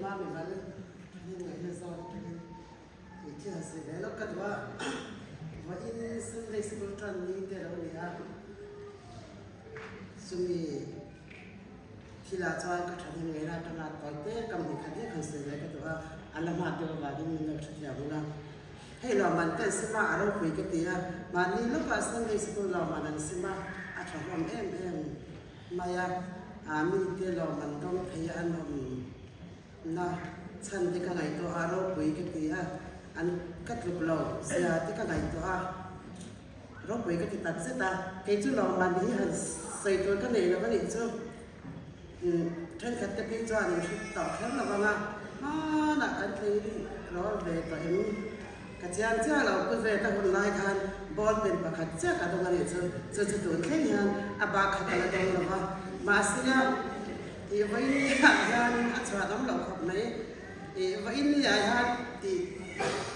Mà mình nói nhưng ngày nay sao thì chưa xử lý nó cất quá và in sinh đây sự trăn đi để đâu đi à sumi khi là cho cái thằng người ra trong là coi thế cầm thì khánh không xử lý cái đó anh làm hạt cho bà đi mình được thiệt là hay là mình cái sinh mà ở đâu quỳ cái gì mà đi lúc mà sinh đây sự là mà mình sinh mà à thằng em mà à mình cái là mình không thấy anh na chân thì cái ngày to aro quỳ cái gì anh cắt lục lầu xe thì cái ngày to rồi quỳ cái tật rất ta cái chú lầu mà đi hành xây tôi cái này là cái gì chứ trên cái tập đi cho anh tỏ khá là vâng à đã anh thấy rồi về tụi em cái chuyện chứ là cứ về ta hôm nay khan bol bên bạc khát chứ cả đông này chứ tụi thế nha à bạc khát là đông là mà xưa thì vậy là cho đóng lòng học này thì vậy là thì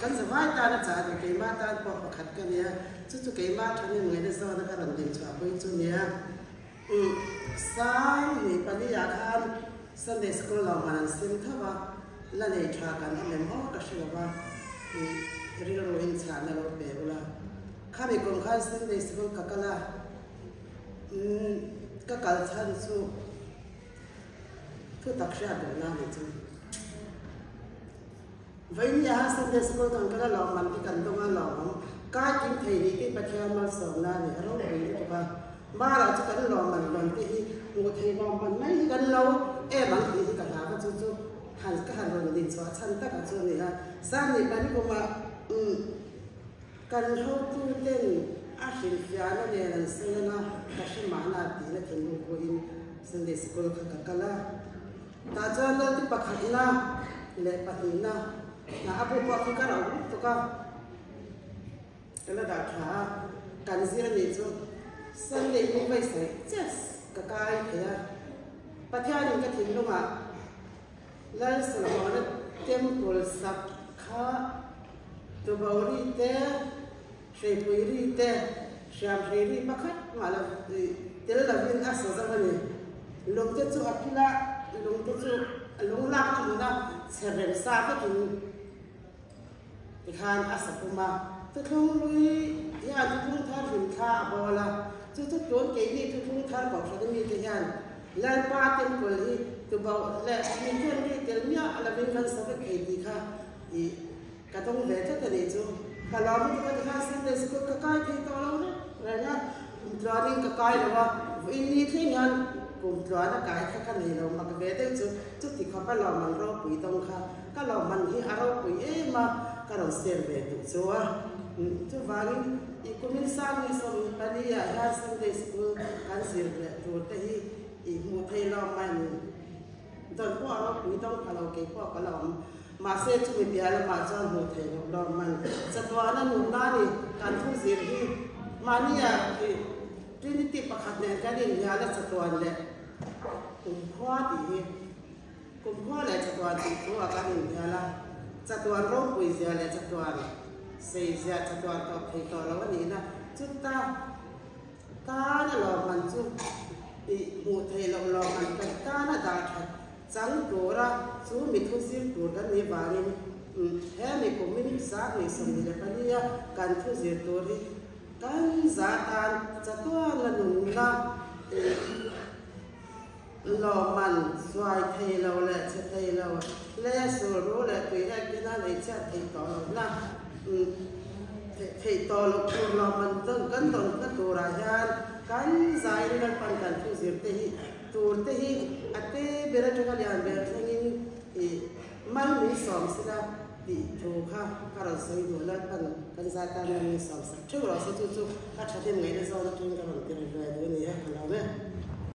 cái gì vậy ta đã trả được cái mà ta bỏ khát cái này chứ cái mà thằng người này sao nó cái lần tiền trả với chú này sáng thì bây giờ khan Sunday school là mà làm sinh thấp à là này trả cái này mà cái gì vậy thì riêng rồi in trả là nó bé là khai bị công khai Sunday school cái là cái chân số đặc sản được làm được chứ vậy nhà Sunday school còn cái lòng mình cái cần đông ăn lòng cái kim thầy đi cái bạch ham mà sầu na này rồi vậy đó các ba là chỉ cần lòng mình lòng cái một thầy lòng mình mấy gần lâu em bằng thì cả nhà cái chú hành cái hành rồi đi xóa chân tất cả chỗ này ha sáng này bạn cũng mà cần hỗ trợ tên xin phía nó này là xem nó cái gì mà là tí là thành một cái Sunday school cái là ta cho nó tiếp bạc hạt na lệ bạc na na abu bạc cái nào cũng có cái là đã thà cần gì là gì chứ Sunday cũng phải say yes cái thế à bắt theo những cái thing luôn à lên sân khấu nó temple sắp khá tu bảo đi té xây bùi đi té xem xây đi bắt khách mà là té là viên ác sở ra này lồng té chú akila lồng té chú lồng lạc nó na xem sa cái thì khan asapuma tu thung lui ya tu thung thar hin kha bola tu trốn cái gì tu thung thar bảo sao đi cái yan lan pa tem ko hi tu bảo là mình chuyên đi tiền nhá là mình cần sao cái gì kha thì cái tông về thế này chú cả lo mình có thể xem đây sẽ có cái to lắm đấy rồi nhá rồi đi cái đó vì như thế nhân cùng rồi nó cái này đâu mà cái về đấy chú thì không phải lo mình lo quỷ tông kha cái lo mình thì aro quỷ ấy mà cái đầu xem về tụ chú chú vàng thì cũng mình sang đi xong cái đi à sang đây sẽ ăn xem về tụ thế thì một thầy lo mình tận qua nó quỷ tông cái lo cái qua cái lo mà sẽ chú mình là mà cho một thầy lo mình sẽ qua nó nụ na đi ăn thu gì đi mà nia thì Trinity bạc hạt này cái này nhà là sẽ qua này cùng khoa lại sẽ qua thì khoa cái này nhà là sẽ qua rong quỷ giờ là sẽ qua xây giờ sẽ qua tập thầy to là cái này là chúng ta là lo mình chú thì một thầy lo mình ta là đã thật chẳng cố ra chú mình thu xíu cố ra này vào này thế mình cũng mình sáng mình sống như thế này cần thu xíu tôi đi cần giá tan cho tôi là nụ na lo mình xoay thầy lâu lại sẽ thầy lâu lẽ số lúa lại tùy ra cái nào để cho thầy to là thầy to là cũng lo mình từng cân từng cái đồ ra gian kan zai ni kan pan kan tu zirte hi tur te hi ate bera chunga lian ber thangin e man ni som sida ti tho kha kara sai do la kan za ta ni som sa chu ro sa chu ka thathen ngai le zo la tun ka ron te re ni ha khala me